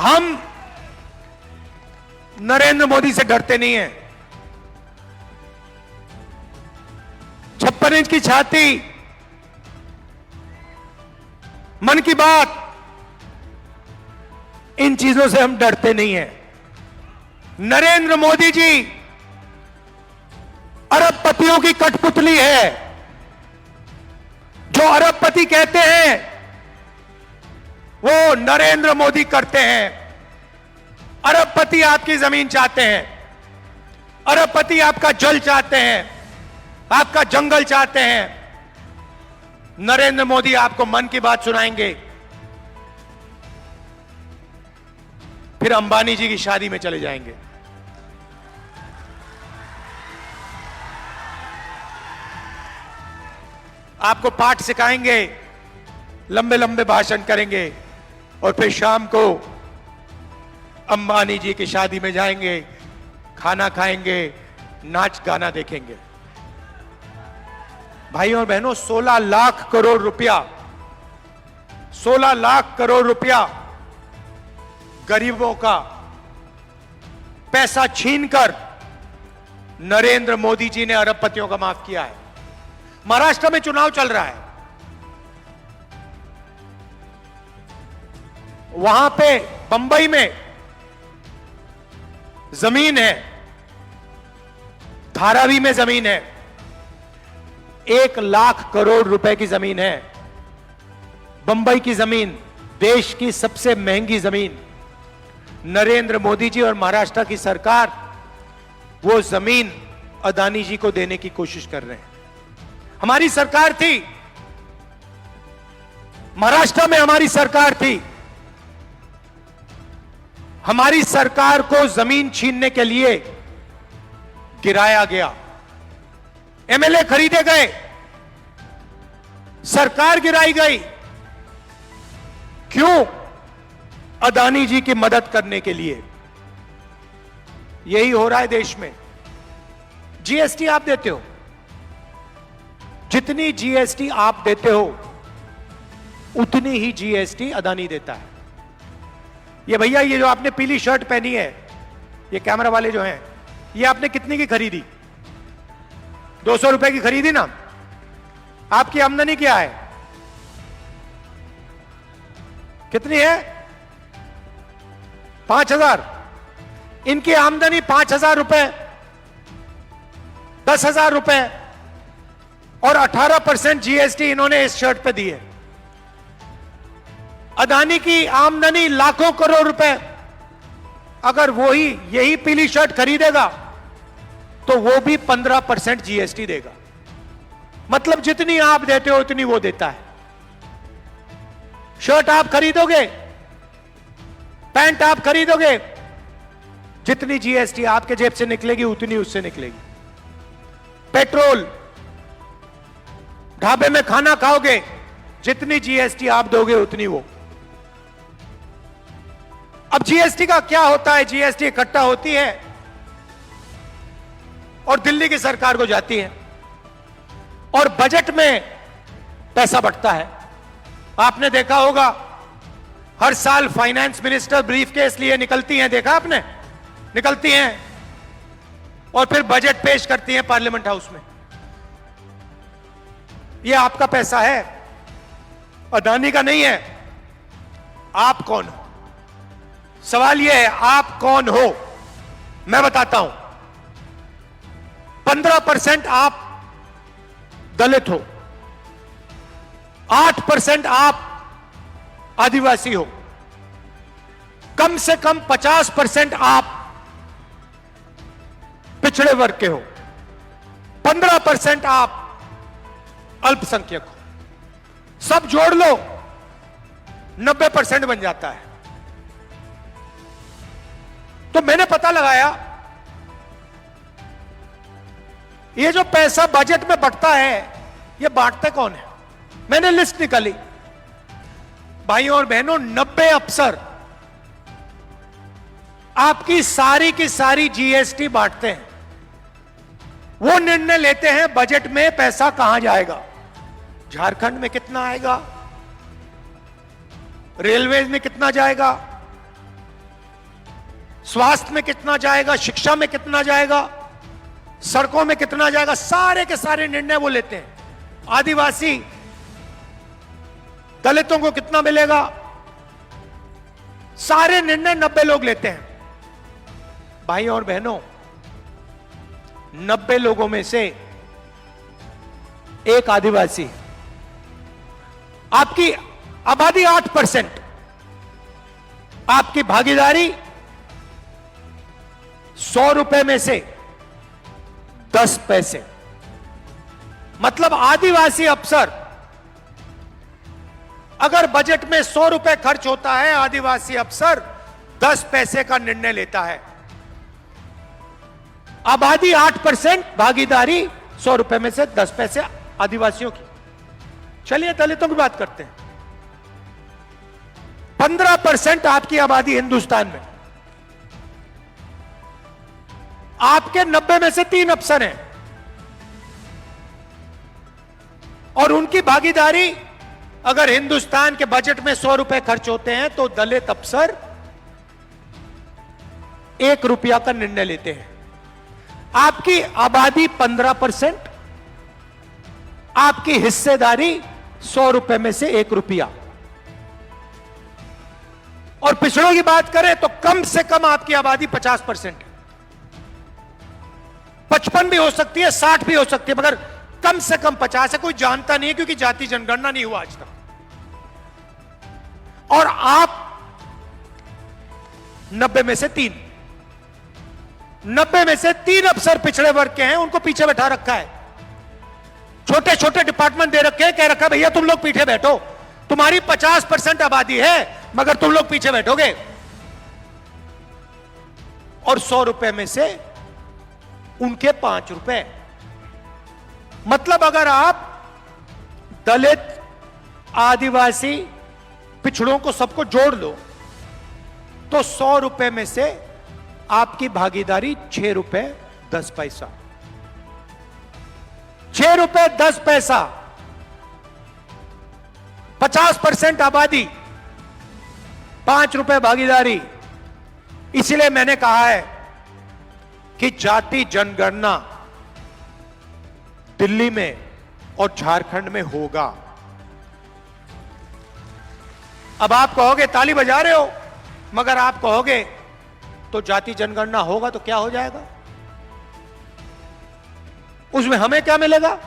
हम नरेंद्र मोदी से डरते नहीं हैं। 56 इंच की छाती, मन की बात, इन चीजों से हम डरते नहीं हैं। नरेंद्र मोदी जी अरबपतियों की कठपुतली है। जो अरबपति कहते हैं वो नरेंद्र मोदी करते हैं। अरबपति आपकी जमीन चाहते हैं, अरबपति आपका जल चाहते हैं, आपका जंगल चाहते हैं। नरेंद्र मोदी आपको मन की बात सुनाएंगे, फिर अंबानी जी की शादी में चले जाएंगे। आपको पाठ सिखाएंगे, लंबे लंबे भाषण करेंगे और फिर शाम को अंबानी जी की शादी में जाएंगे, खाना खाएंगे, नाच गाना देखेंगे। भाइयों और बहनों, 16 लाख करोड़ रुपया, 16 लाख करोड़ रुपया गरीबों का पैसा छीनकर नरेंद्र मोदी जी ने अरबपतियों का माफ किया है। महाराष्ट्र में चुनाव चल रहा है, वहां पे बंबई में जमीन है, धारावी में जमीन है, 1 लाख करोड़ रुपए की जमीन है। बंबई की जमीन, देश की सबसे महंगी जमीन। नरेंद्र मोदी जी और महाराष्ट्र की सरकार वो जमीन अदानी जी को देने की कोशिश कर रहे हैं। हमारी सरकार थी, महाराष्ट्र में हमारी सरकार थी, हमारी सरकार को जमीन छीनने के लिए गिराया गया, एमएलए खरीदे गए, सरकार गिराई गई। क्यों? अदानी जी की मदद करने के लिए। यही हो रहा है देश में। जीएसटी आप देते हो, जितनी जीएसटी आप देते हो उतनी ही जीएसटी अदानी देता है। ये भैया, ये जो आपने पीली शर्ट पहनी है, ये कैमरा वाले जो हैं, ये आपने कितने की खरीदी? 200 रुपए की खरीदी ना? आपकी आमदनी क्या है? कितनी है? 5,000। इनकी आमदनी 5,000 रुपए, 10,000 रुपए और 18% जीएसटी इन्होंने इस शर्ट पे दी है। अदानी की आमदनी लाखों करोड़ रुपए, अगर वही यही पीली शर्ट खरीदेगा तो वो भी 15% जीएसटी देगा। मतलब जितनी आप देते हो उतनी वो देता है। शर्ट आप खरीदोगे, पैंट आप खरीदोगे, जितनी जीएसटी आपके जेब से निकलेगी उतनी उससे निकलेगी। पेट्रोल, ढाबे में खाना खाओगे, जितनी जीएसटी आप दोगे उतनी वो। अब जीएसटी का क्या होता है? जीएसटी इकट्ठा होती है और दिल्ली की सरकार को जाती है और बजट में पैसा बढ़ता है। आपने देखा होगा, हर साल फाइनेंस मिनिस्टर ब्रीफकेस लिए निकलती हैं, देखा आपने? निकलती हैं और फिर बजट पेश करती हैं पार्लियामेंट हाउस में। यह आपका पैसा है, अदानी का नहीं है। आप कौन हो? सवाल यह है, आप कौन हो? मैं बताता हूं। 15% आप दलित हो, 8% आप आदिवासी हो, कम से कम 50% आप पिछड़े वर्ग के हो, 15% आप अल्पसंख्यक हो। सब जोड़ लो 90% बन जाता है। तो मैंने पता लगाया, ये जो पैसा बजट में बढ़ता है, ये बांटते कौन है? मैंने लिस्ट निकाली भाइयों और बहनों, 90 अफसर आपकी सारी की सारी जीएसटी बांटते हैं। वो निर्णय लेते हैं बजट में पैसा कहां जाएगा, झारखंड में कितना आएगा, रेलवे में कितना जाएगा, स्वास्थ्य में कितना जाएगा, शिक्षा में कितना जाएगा, सड़कों में कितना जाएगा, सारे के सारे निर्णय वो लेते हैं। आदिवासी दलितों को कितना मिलेगा, सारे निर्णय 90 लोग लेते हैं। भाई और बहनों, 90 लोगों में से एक आदिवासी, आपकी आबादी 8%, आपकी भागीदारी 100 रुपए में से 10 पैसे, मतलब आदिवासी अफसर अगर बजट में 100 रुपए खर्च होता है, आदिवासी अफसर 10 पैसे का निर्णय लेता है। आबादी 8%, भागीदारी 100 रुपए में से 10 पैसे आदिवासियों की। चलिए दलितों की बात करते हैं। 15% आपकी आबादी हिंदुस्तान में, आपके 90 में से 3 अफसर हैं और उनकी भागीदारी, अगर हिंदुस्तान के बजट में 100 रुपए खर्च होते हैं तो दलित अफसर 1 रुपया का निर्णय लेते हैं। आपकी आबादी 15%, आपकी हिस्सेदारी 100 रुपए में से 1 रुपया। और पिछड़ों की बात करें तो कम से कम आपकी आबादी 50% है। 55 भी हो सकती है, 60 भी हो सकती है, मगर कम से कम 50 है। कोई जानता नहीं है क्योंकि जाति जनगणना नहीं हुआ आज तक। और आप 90 में से 3, 90 में से 3 अफसर पिछड़े वर्ग के हैं, उनको पीछे बैठा रखा है। छोटे छोटे डिपार्टमेंट दे रखे हैं, कह रखा है भैया तुम लोग पीछे बैठो, तुम्हारी 50% आबादी है मगर तुम लोग पीछे बैठोगे। और 100 रुपए में से उनके 5 रुपए, मतलब अगर आप दलित, आदिवासी, पिछड़ों को सबको जोड़ लो तो 100 रुपए में से आपकी भागीदारी 6 रुपए 10 पैसा, 6 रुपए 10 पैसा। 50% आबादी, 5 रुपए भागीदारी। इसलिए मैंने कहा है कि जाति जनगणना दिल्ली में और झारखंड में होगा। अब आप कहोगे ताली बजा रहे हो, मगर आप कहोगे तो जाति जनगणना होगा तो क्या हो जाएगा, उसमें हमें क्या मिलेगा,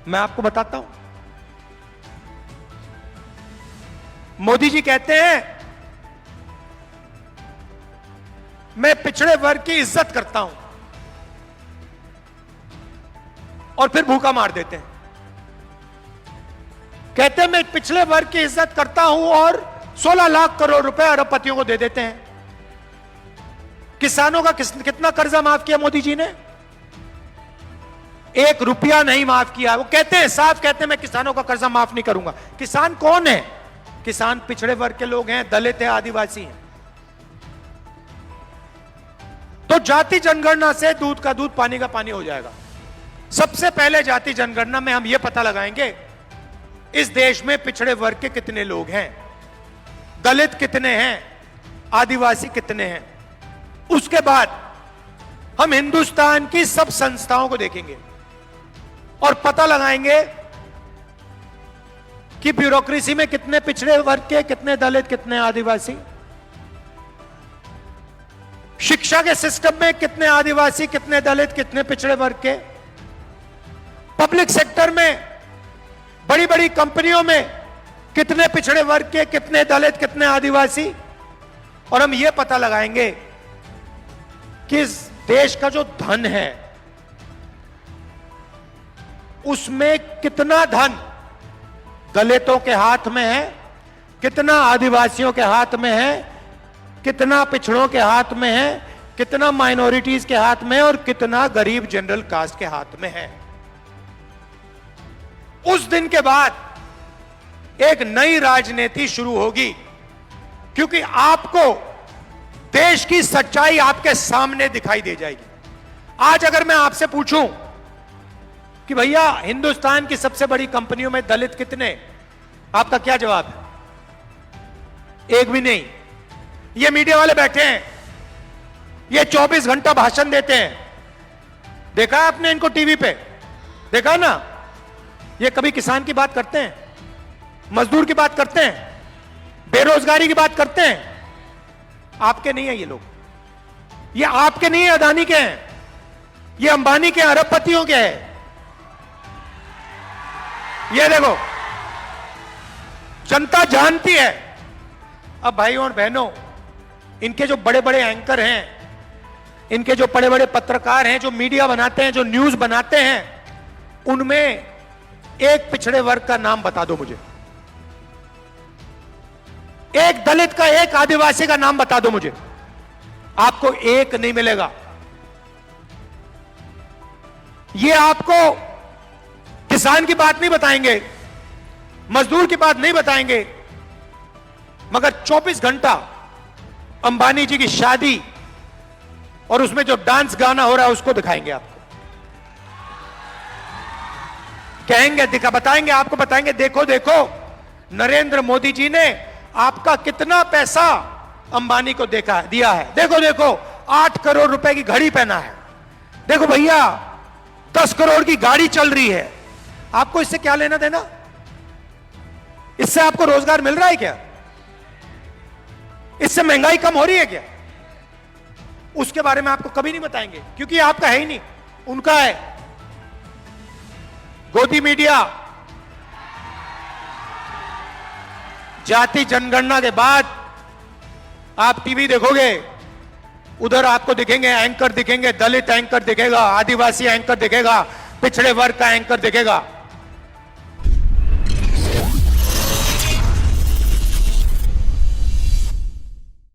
मैं आपको बताता हूं। मोदी जी कहते हैं मैं पिछड़े वर्ग की इज्जत करता हूं और फिर भूखा मार देते हैं। कहते हैं मैं पिछड़े वर्ग की इज्जत करता हूं और 16 लाख करोड़ रुपए अरबपतियों को दे देते हैं। किसानों का कितना कर्जा माफ किया मोदी जी ने, 1 रुपया नहीं माफ किया। वो कहते हैं, साफ कहते हैं मैं किसानों का कर्जा माफ नहीं करूंगा। किसान कौन है? किसान पिछड़े वर्ग के लोग हैं, दलित है, आदिवासी हैं। तो जाति जनगणना से दूध का दूध पानी का पानी हो जाएगा। सबसे पहले जाति जनगणना में हम यह पता लगाएंगे इस देश में पिछड़े वर्ग के कितने लोग हैं, दलित कितने हैं, आदिवासी कितने हैं। उसके बाद हम हिंदुस्तान की सब संस्थाओं को देखेंगे और पता लगाएंगे कि ब्यूरोक्रेसी में कितने पिछड़े वर्ग के, कितने दलित, कितने आदिवासी। शिक्षा के सिस्टम में कितने आदिवासी, कितने दलित, कितने पिछड़े वर्ग के। पब्लिक सेक्टर में, बड़ी बड़ी कंपनियों में कितने पिछड़े वर्ग के, कितने दलित, कितने आदिवासी। और हम यह पता लगाएंगे कि इस देश का जो धन है उसमें कितना धन दलितों के हाथ में है, कितना आदिवासियों के हाथ में है, कितना पिछड़ों के हाथ में है, कितना माइनॉरिटीज के हाथ में है और कितना गरीब जनरल कास्ट के हाथ में है। उस दिन के बाद एक नई राजनीति शुरू होगी, क्योंकि आपको देश की सच्चाई आपके सामने दिखाई दे जाएगी। आज अगर मैं आपसे पूछूं कि भैया हिंदुस्तान की सबसे बड़ी कंपनियों में दलित कितने, आपका क्या जवाब है? एक भी नहीं। ये मीडिया वाले बैठे हैं, ये 24 घंटा भाषण देते हैं। देखा है आपने इनको टीवी पे? देखा ना? ये कभी किसान की बात करते हैं, मजदूर की बात करते हैं, बेरोजगारी की बात करते हैं? आपके नहीं है ये लोग। ये आपके नहीं है, अदानी के हैं, ये अंबानी के, अरबपतियों के हैं। ये देखो, जनता जानती है। अब भाइयों और बहनों, इनके जो बड़े बड़े एंकर हैं, इनके जो बड़े बड़े पत्रकार हैं, जो मीडिया बनाते हैं, जो न्यूज बनाते हैं, उनमें एक पिछड़े वर्ग का नाम बता दो मुझे। एक दलित का, एक आदिवासी का नाम बता दो मुझे। आपको एक नहीं मिलेगा। ये आपको किसान की बात नहीं बताएंगे, मजदूर की बात नहीं बताएंगे, मगर 24 घंटा अंबानी जी की शादी और उसमें जो डांस गाना हो रहा है उसको दिखाएंगे आपको। कहेंगे, बताएंगे आपको, बताएंगे देखो देखो नरेंद्र मोदी जी ने आपका कितना पैसा अंबानी को दिया है। देखो देखो 8 करोड़ रुपए की घड़ी पहना है। देखो भैया 10 करोड़ की गाड़ी चल रही है। आपको इससे क्या लेना देना? इससे आपको रोजगार मिल रहा है क्या? इससे महंगाई कम हो रही है क्या? उसके बारे में आपको कभी नहीं बताएंगे, क्योंकि आपका है ही नहीं, उनका है। गोदी मीडिया, जाति जनगणना के बाद आप टीवी देखोगे, उधर आपको दिखेंगे एंकर, दिखेंगे दलित एंकर दिखेगा, आदिवासी एंकर दिखेगा, पिछड़े वर्ग का एंकर दिखेगा।